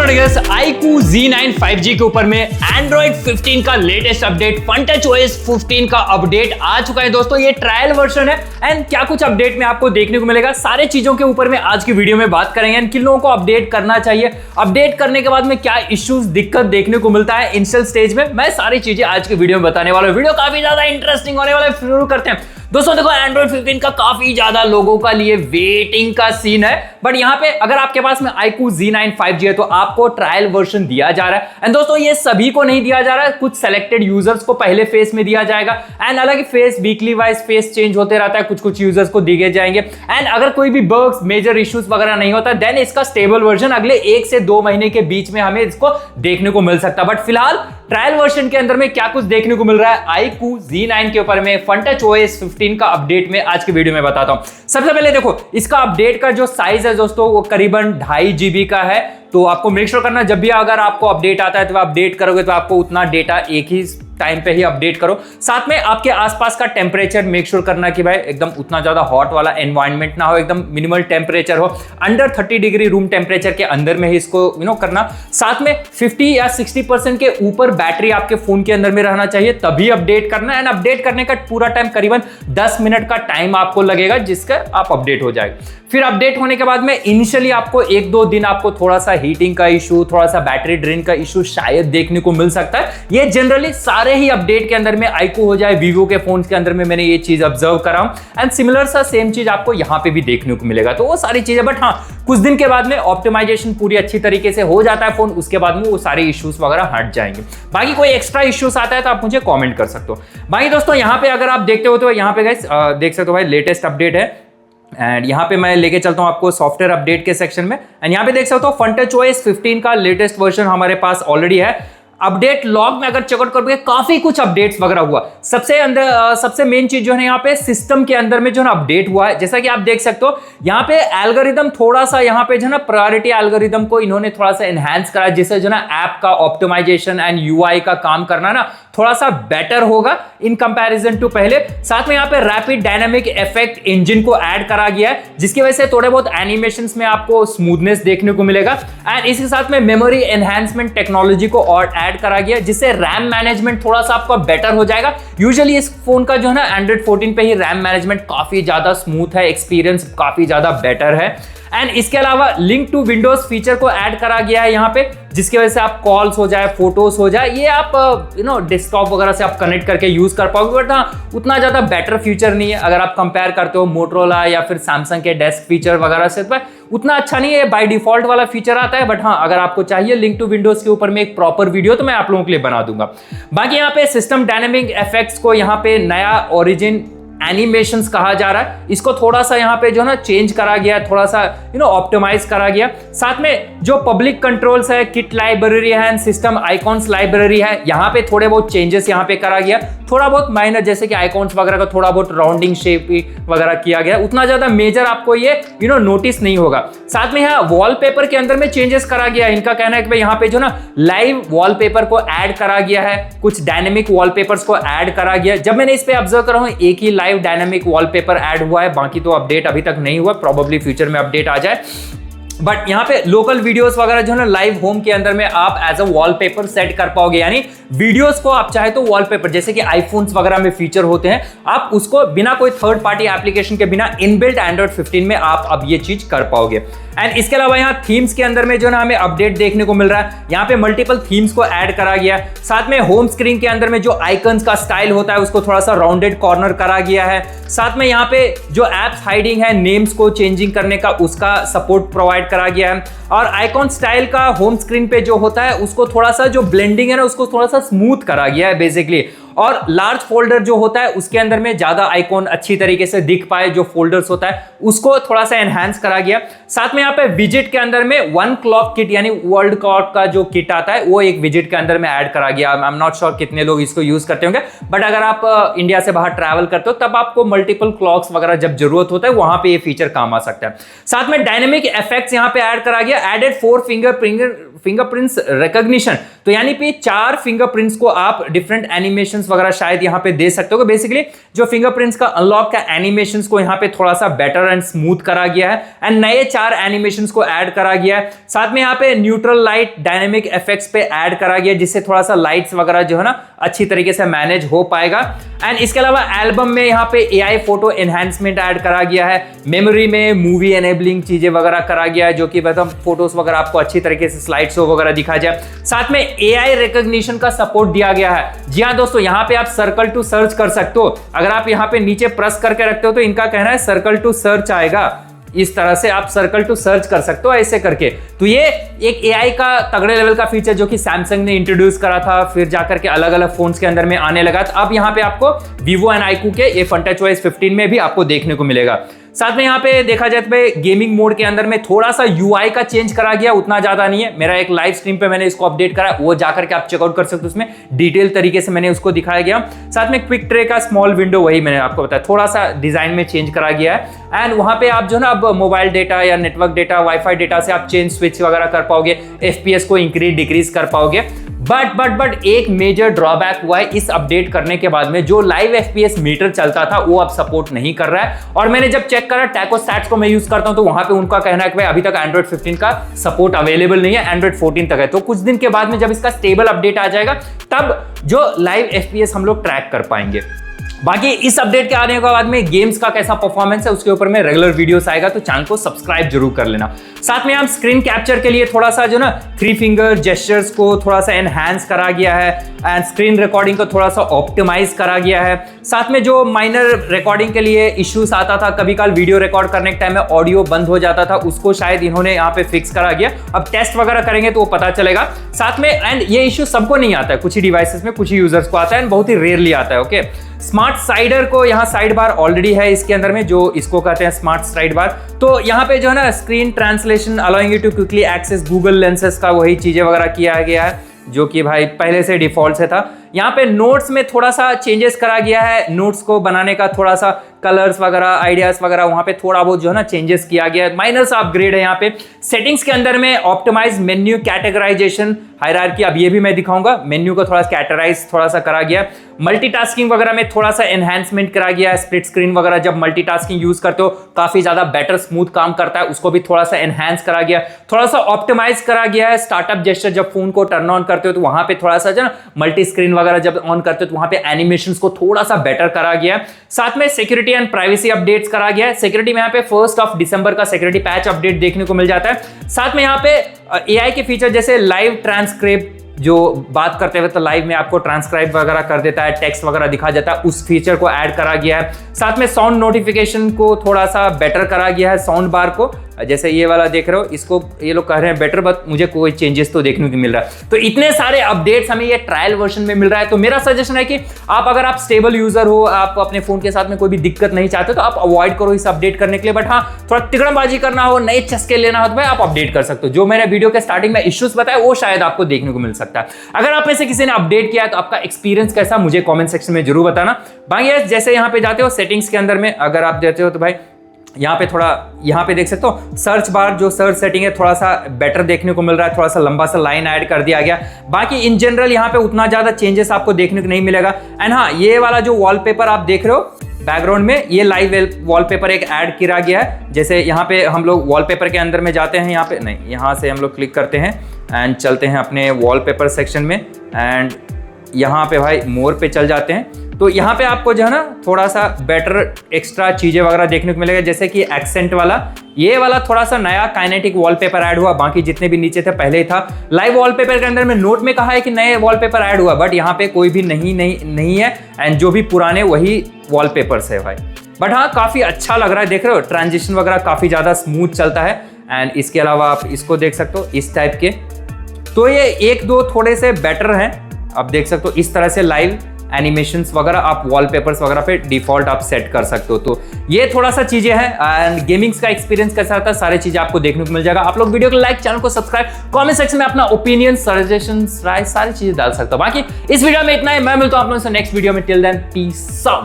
Guys, iQOO Z9 5G के ऊपर में Android 15 का लेटेस्ट अपडेट FunTouchOS 15 का अपडेट आ चुका है दोस्तों। ये ट्रायल वर्जन है एंड क्या कुछ अपडेट में आपको देखने को मिलेगा, सारे चीजों के ऊपर में आज की वीडियो में बात करेंगे एंड किन लोगों को अपडेट करना चाहिए, अपडेट करने के बाद में क्या इश्यूज दिक्कत देखने को मिलता है इंस्टॉल स्टेज में, मैं सारी चीजें आज की वीडियो में बताने वाला हूं। वीडियो काफी ज्यादा इंटरेस्टिंग होने वाला है, शुरू करते हैं दोस्तों। देखो, एंड्रॉइड 15 का काफी ज्यादा लोगों का लिए वेटिंग का सीन है, बट यहाँ पे अगर आपके पास में iQOO Z9 5G है तो आपको ट्रायल वर्जन दिया जा रहा है। एंड दोस्तों, ये सभी को नहीं दिया जा रहा है, कुछ सेलेक्टेड यूजर्स को पहले फेस में दिया जाएगा एंड हालांकि face weekly wise face change होते रहता है, कुछ यूजर्स को दिए जाएंगे एंड अगर कोई भी बग्स मेजर इश्यूज वगैरह नहीं होता देन इसका स्टेबल वर्जन अगले 1 से 2 महीने के बीच में हमें इसको देखने को मिल सकता है। बट फिलहाल ट्रायल वर्जन के अंदर में क्या कुछ देखने को मिल रहा है iQOO Z9 के ऊपर में FunTouchOS 15 का अपडेट में आज की वीडियो में बताता हूं। सबसे पहले देखो, इसका अपडेट का जो साइज है दोस्तों वो करीबन 2.5 GB का है, तो आपको मेक श्योर करना जब भी अगर आपको अपडेट आता है तो अपडेट करोगे तो आपको उतना डेटा एक ही टाइम पे ही अपडेट करो। साथ में आपके आसपास का टेम्परेचर मेक श्योर करना कि भाई एकदम उतना ज्यादा हॉट वाला एनवायरनमेंट ना हो, एकदम मिनिमल टेम्परेचर हो, अंडर 30 डिग्री रूम टेम्परेचर के अंदर में ही इसको करना। साथ में 50 या 60% के ऊपर बैटरी आपके फोन के अंदर में रहना चाहिए, तभी अपडेट करना। एंड अपडेट करने का पूरा टाइम करीबन 10 मिनट का टाइम आपको लगेगा, जिसका आप अपडेट हो जाएगा। फिर अपडेट होने के बाद में इनिशियली आपको 1-2 दिन आपको थोड़ा सा हीटिंग का इशू, थोड़ा सा बैटरी ड्रेन का इशू शायद देखने को मिल सकता है। ये जनरली सारे ही अपडेट के अंदर में iQOO हो जाए, वीवो के फोन के अंदर में मैंने ये चीज ऑब्जर्व करा हूं एंड सिमिलर सा सेम चीज आपको यहां पे भी देखने को मिलेगा। तो वो सारी चीजें, बट हाँ, कुछ दिन के बाद में ऑप्टिमाइजेशन पूरी अच्छी तरीके से हो जाता है फोन, उसके बाद में वो सारे इश्यूज वगैरह हट जाएंगे। बाकी कोई एक्स्ट्रा इश्यूज आता है तो आप मुझे कॉमेंट कर सकते हो। बाकी दोस्तों, यहाँ पे अगर आप देखते हो तो यहाँ पे गाइस देख सकते हो भाई लेटेस्ट अपडेट है एंड यहाँ पे मैं लेके चलता हूँ आपको सॉफ्टवेयर अपडेट के सेक्शन में एंड यहाँ पे देख सकते हो FunTouchOS 15 का लेटेस्ट वर्जन हमारे पास ऑलरेडी है। अपडेट लॉग में अगर चेकआउट करोगे काफी कुछ अपडेट्स वगैरह हुआ। सबसे मेन चीज जो है यहाँ पे सिस्टम के अंदर में जो है अपडेट हुआ है, जैसा कि आप देख सकते हो यहाँ पे एल्गोरिदम थोड़ा सा यहाँ पे जो है प्रायोरिटी एल्गोरिदम को इन्होंने थोड़ा सा एनहांस करा, जिससे जो है ऐप का ऑप्टिमाइजेशन एंड यूआई का काम करना ना थोड़ा सा बेटर होगा इन कंपैरिजन टू पहले। साथ में यहाँ पे रैपिड डायनामिक इफेक्ट इंजन को ऐड करा गया है, जिसकी वजह से थोड़े बहुत एनिमेशंस में आपको स्मूथनेस देखने को मिलेगा एंड इसके साथ में मेमोरी एनहांसमेंट टेक्नोलॉजी को और ऐड करा गया, जिससे रैम मैनेजमेंट थोड़ा सा आपका बेटर हो जाएगा। यूजुअली इस फोन का जो है ना एंड्रॉइड 14 पे ही रैम मैनेजमेंट काफी ज्यादा स्मूथ है, एक्सपीरियंस काफी ज्यादा बेटर है एंड इसके अलावा लिंक टू विंडोज फीचर को ऐड करा गया है यहाँ पे, जिसकी वजह से आप कॉल्स हो जाए, फोटोज हो जाए, ये आप डेस्कटॉप वगैरह से आप कनेक्ट करके यूज कर पाओगे। बट हाँ, उतना ज्यादा बेटर फीचर नहीं है अगर आप कंपेयर करते हो मोटरोला या फिर सैमसंग के डेस्क फीचर वगैरह से, तो उतना अच्छा नहीं है। बाय डिफॉल्ट वाला फीचर आता है, बट हाँ, अगर आपको चाहिए लिंक टू विंडोज के ऊपर में एक प्रॉपर वीडियो तो मैं आप लोगों के लिए बना दूंगा। बाकी यहाँ पे सिस्टम डायनेमिक इफेक्ट्स को यहाँ पे नया ओरिजिन एनिमेशंस कहा जा रहा है, इसको थोड़ा सा यहाँ पे जो ना चेंज करा गया, थोड़ा सा ऑप्टिमाइज करा गया। साथ में जो पब्लिक कंट्रोल्स है, किट लाइब्रेरी है एंड सिस्टम आइकॉन्स लाइब्रेरी है, यहाँ पे थोड़े बहुत चेंजेस यहाँ पे करा गया, थोड़ा बहुत माइनर, जैसे कि आइकॉन्स वगैरह का थोड़ा बहुत राउंडिंग शेप वगैरह किया गया, उतना ज्यादा मेजर आपको ये नोटिस नहीं होगा। साथ में यहाँ वॉलपेपर के अंदर में चेंजेस करा गया है, इनका कहना है कि भाई यहाँ पे जो ना लाइव वॉलपेपर को ऐड करा गया है, कुछ डायनेमिक वॉलपेपर्स को ऐड करा गया। जब मैंने इस पे ऑब्जर्व करा हूं एक ही लाइव डायनामिक वॉलपेपर ऐड हुआ है, बाकी तो अपडेट अभी तक नहीं हुआ, प्रोबेबली फ्यूचर में अपडेट आ जाए। बट यहाँ पे लोकल वीडियोस वगैरह जो है ना लाइव होम के अंदर में आप एज अ वॉलपेपर सेट कर पाओगे, यानी वीडियोस को आप चाहे तो वॉलपेपर, जैसे कि आईफोन्स वगैरह में फीचर होते हैं, आप उसको बिना कोई थर्ड पार्टी एप्लीकेशन के बिना इनबिल्ट एंड्रॉइड 15 में आप अब ये चीज कर पाओगे। एंड इसके अलावा यहाँ थीम्स के अंदर में जो ना हमें अपडेट देखने को मिल रहा है, यहाँ पे मल्टीपल थीम्स को ऐड करा गया। साथ में होम स्क्रीन के अंदर में जो आइकन्स का स्टाइल होता है उसको थोड़ा सा राउंडेड कॉर्नर करा गया है। साथ में यहाँ पे जो एप्स हाइडिंग है, नेम्स को चेंजिंग करने का, उसका सपोर्ट प्रोवाइड करा गया है और आइकॉन स्टाइल का होम स्क्रीन पे जो होता है उसको थोड़ा सा जो ब्लेंडिंग है ना उसको थोड़ा सा स्मूथ करा गया है बेसिकली। और लार्ज फोल्डर जो होता है उसके अंदर में ज्यादा आइकॉन अच्छी तरीके से दिख पाए, जो फोल्डर्स होता है उसको थोड़ा सा एनहांस करा गया। साथ में यहाँ पे विजिट के अंदर में वन क्लॉक किट यानी वर्ल्ड क्लॉक का जो किट आता है वो एक विजिट के अंदर में ऐड करा गया। आई एम नॉट श्योर कितने लोग इसको यूज करते होंगे, बट अगर आप इंडिया से बाहर ट्रैवल करते हो तब आपको मल्टीपल क्लॉक्स वगैरह जब जरूरत होता है वहां पे ये फीचर काम आ सकता है। साथ में डायनेमिक इफेक्ट्स यहाँ पे ऐड करा गया, एडेड 4 फिंगरप्रिंट्स रिकॉग्निशन, तो यानी पे 4 फिंगरप्रिंट्स को आप डिफरेंट एनिमेशंस एनिमेशंस वगैरह शायद यहाँ पे दे सकते हो। बेसिकली जो फिंगरप्रिंट्स का अनलॉक का एनिमेशंस को यहाँ पे थोड़ा सा बेटर एंड स्मूथ करा गया है एंड नए 4 एनिमेशंस को ऐड करा गया है। साथ में यहाँ पे न्यूट्रल लाइट डायनेमिक इफेक्ट्स पे ऐड करा गया जिससे थोड़ा सा लाइट्स वगैरह जो है ना अच्छी तरीके से मैनेज हो पाएगा। एंड इसके अलावा एल्बम में यहाँ पे AI फोटो एनहांसमेंट ऐड करा गया है। मेमोरी में मूवी एनेबलिंग चीजें वगैरह करा गया है जो कि मतलब फोटोज वगैरह आपको अच्छी तरीके से स्लाइड शो वगैरह दिखा जाए। साथ में AI रिकॉग्निशन का सपोर्ट दिया गया है। जी हाँ दोस्तों, यहाँ पे आप सर्कल टू सर्च कर सकते हो। अगर आप यहाँ पे नीचे प्रेस करके रखते हो तो इनका कहना है सर्कल टू सर्च आएगा। इस तरह से आप सर्कल टू सर्च कर सकते हो ऐसे करके। तो ये एक AI का तगड़े लेवल का फीचर जो कि सैमसंग ने इंट्रोड्यूस करा था, फिर जाकर के अलग अलग फोन्स के अंदर में आने लगा। तो अब यहाँ पे आपको Vivo एंड iQOO के ये FunTouchOS 15 में भी आपको देखने को मिलेगा। साथ में यहाँ पे देखा जाए तो भाई गेमिंग मोड के अंदर में थोड़ा सा UI का चेंज करा गया, उतना ज्यादा नहीं है। मेरा एक लाइव स्ट्रीम पे मैंने इसको अपडेट करा, वो जाकर के आप चेकआउट कर सकते हो, उसमें डिटेल तरीके से मैंने उसको दिखाया गया। साथ में क्विक ट्रे का स्मॉल विंडो वही मैंने आपको बताया, थोड़ा सा डिजाइन में चेंज करा गया है। एंड वहां पे आप जो ना अब मोबाइल डेटा या नेटवर्क डेटा, वाईफाई डेटा से आप चेंज स्विच वगैरह कर पाओगे, FPS को इंक्रीज डिक्रीज कर पाओगे। बट एक मेजर ड्रॉबैक हुआ है इस अपडेट करने के बाद में, जो लाइव FPS मीटर चलता था वो अब सपोर्ट नहीं कर रहा है। और मैंने जब चेक करा टैकोस्टैट्स को मैं यूज करता हूं तो वहां पे उनका कहना है कि भाई अभी तक Android 15 का सपोर्ट अवेलेबल नहीं है, Android 14 तक है। तो कुछ दिन के बाद में जब इसका स्टेबल अपडेट आ जाएगा तब जो लाइव FPS हम लोग ट्रैक कर पाएंगे। बाकी इस अपडेट के आने के बाद में गेम्स का कैसा परफॉर्मेंस है उसके ऊपर में रेगुलर वीडियोस आएगा, तो चैनल को सब्सक्राइब जरूर कर लेना। साथ में हम स्क्रीन कैप्चर के लिए थोड़ा सा जो ना 3 फिंगर जेस्चर्स को थोड़ा सा एनहांस करा गया है एंड स्क्रीन रिकॉर्डिंग को थोड़ा सा ऑप्टिमाइज करा गया है। साथ में जो माइनर रिकॉर्डिंग के लिए इश्यूज आता था, कभी कल वीडियो रिकॉर्ड करने के टाइम में ऑडियो बंद हो जाता था, उसको शायद इन्होंने यहाँ पे फिक्स करा गया। अब टेस्ट वगैरह करेंगे तो वो पता चलेगा। साथ में एंड ये इश्यू सबको नहीं आता है, कुछ ही डिवाइसेस में कुछ ही यूजर्स को आता है एंड बहुत ही रेयरली आता है। ओके, स्मार्ट साइडर को यहाँ साइड बार ऑलरेडी है इसके अंदर में, जो इसको कहते हैं स्मार्ट साइड बार। तो यहाँ पे जो है ना screen translation allowing you to quickly access Google lenses का वही चीजें वगैरह किया गया है जो कि भाई पहले से डिफॉल्ट से था। यहाँ पे नोट्स में थोड़ा सा चेंजेस करा गया है, नोट्स को बनाने का थोड़ा सा कलर्स वगैरह आइडियाज वगैरह वहाँ पे थोड़ा बहुत जो है ना चेंजेस किया गया है, माइनर सा अपग्रेड है। यहाँ पे सेटिंग्स के अंदर में ऑप्टिमाइज मेन्यू कैटेगराइजेशन हायरार्की, अब ये भी मैं दिखाऊंगा, मेन्यू को थोड़ा कैटेगराइज थोड़ा सा करा गया। मल्टीटास्किंग वगैरह में थोड़ा सा एनहांसमेंट करा गया है, स्प्लिट स्क्रीन वगैरह जब मल्टीटास्किंग यूज करते हो काफी ज्यादा बेटर स्मूथ काम करता है, उसको भी थोड़ा सा एनहांस करा गया। थोड़ा सा ऑप्टिमाइज करा गया है स्टार्टअप जेस्चर, जब फोन को टर्न ऑन करते हो तो वहां पे थोड़ा सा जो ना मल्टी स्क्रीन वगैरह जब ऑन करते हो तो वहां पे एनिमेशंस को थोड़ा सा बेटर करा गया। साथ में सिक्योरिटी एंड प्राइवेसी अपडेट्स करा गया है। सिक्योरिटी में यहाँ पे 1 दिसंबर का सिक्योरिटी पैच अपडेट देखने को मिल जाता है। साथ में यहाँ पे AI के फीचर जैसे लाइव ट्रांसक्रिप्ट, जो बात करते हुए तो लाइव में आपको ट्रांसक्राइब वगैरह कर देता है, टेक्स्ट वगैरह दिखा जाता है, उस फीचर को ऐड करा गया है। साथ में साउंड नोटिफिकेशन को थोड़ा सा बेटर करा गया है, साउंड बार को जैसे ये वाला देख रहे हो, इसको ये लोग कह रहे हैं बेटर, बट मुझे कोई चेंजेस तो देखने को मिल रहा है। तो इतने सारे अपडेट्स हमें ये ट्रायल वर्जन में मिल रहा है। तो मेरा सजेशन है कि आप अगर आप स्टेबल यूजर हो, आप अपने फोन के साथ में कोई भी दिक्कत नहीं चाहते तो आप अवॉइड करो इस अपडेट करने के लिए। बट हाँ, थोड़ा तिकड़मबाजी करना हो, नए चस्के लेना हो तो भाई आप अपडेट कर सकते हो। जो मैंने वीडियो के स्टार्टिंग में इश्यूज बताया वो शायद आपको देखने को मिल सकता है। अगर आप में से किसी ने अपडेट किया है तो आपका एक्सपीरियंस कैसा मुझे कमेंट सेक्शन में जरूर बताना। बाकी जैसे यहाँ पे जाते हो सेटिंग्स के अंदर में अगर आप जाते हो तो भाई यहाँ पे थोड़ा यहाँ पे देख सकते हो सर्च बार, जो सर्च सेटिंग है थोड़ा सा बेटर देखने को मिल रहा है, थोड़ा सा लंबा सा लाइन ऐड कर दिया गया। बाकी इन जनरल यहाँ पे उतना ज्यादा चेंजेस आपको देखने को नहीं मिलेगा। एंड हाँ, ये वाला जो वॉलपेपर आप देख रहे हो बैकग्राउंड में, ये लाइव वॉलपेपर एक ऐड किया गया है। जैसे यहाँ पे हम लोग वॉलपेपर के अंदर में जाते हैं, यहाँ पे नहीं, यहाँ से हम लोग क्लिक करते हैं एंड चलते हैं अपने वॉलपेपर सेक्शन में एंड यहाँ पे भाई मोर पे चल जाते हैं। तो यहाँ पे आपको जो है ना थोड़ा सा बेटर एक्स्ट्रा चीजें वगैरह देखने को मिलेगा, जैसे कि एक्सेंट वाला, ये वाला थोड़ा सा नया काइनेटिक वॉलपेपर ऐड हुआ। बाकी जितने भी नीचे थे पहले ही था। लाइव वॉलपेपर के अंदर में नोट में कहा है कि नए वॉलपेपर ऐड हुआ, बट यहाँ पे कोई भी नहीं है एंड जो भी पुराने वही वॉलपेपर्स है भाई। बट हाँ, काफी अच्छा लग रहा है, देख रहे हो ट्रांजिशन वगैरह काफी ज्यादा स्मूथ चलता है। एंड इसके अलावा आप इसको देख सकते हो इस टाइप के, तो ये 1-2 थोड़े से बेटर हैं। आप देख सकते हो इस तरह से लाइव एनिमेशंस वगैरह आप वॉलपेपर्स वगैरह पे डिफॉल्ट आप सेट कर सकते हो। तो ये थोड़ा सा चीजें हैं एंड गेमिंग्स का एक्सपीरियंस कैसा आता है, सारी चीजें आपको देखने को मिल जाएगा। आप लोग वीडियो को लाइक, चैनल को सब्सक्राइब, कमेंट सेक्शन में अपना ओपिनियन, सजेशंस, राय, सारी चीजें डाल सकते हो। बाकी इस वीडियो में इतना ही, मैं मिलता हूं आप लोगों से नेक्स्ट वीडियो में। Till then peace out.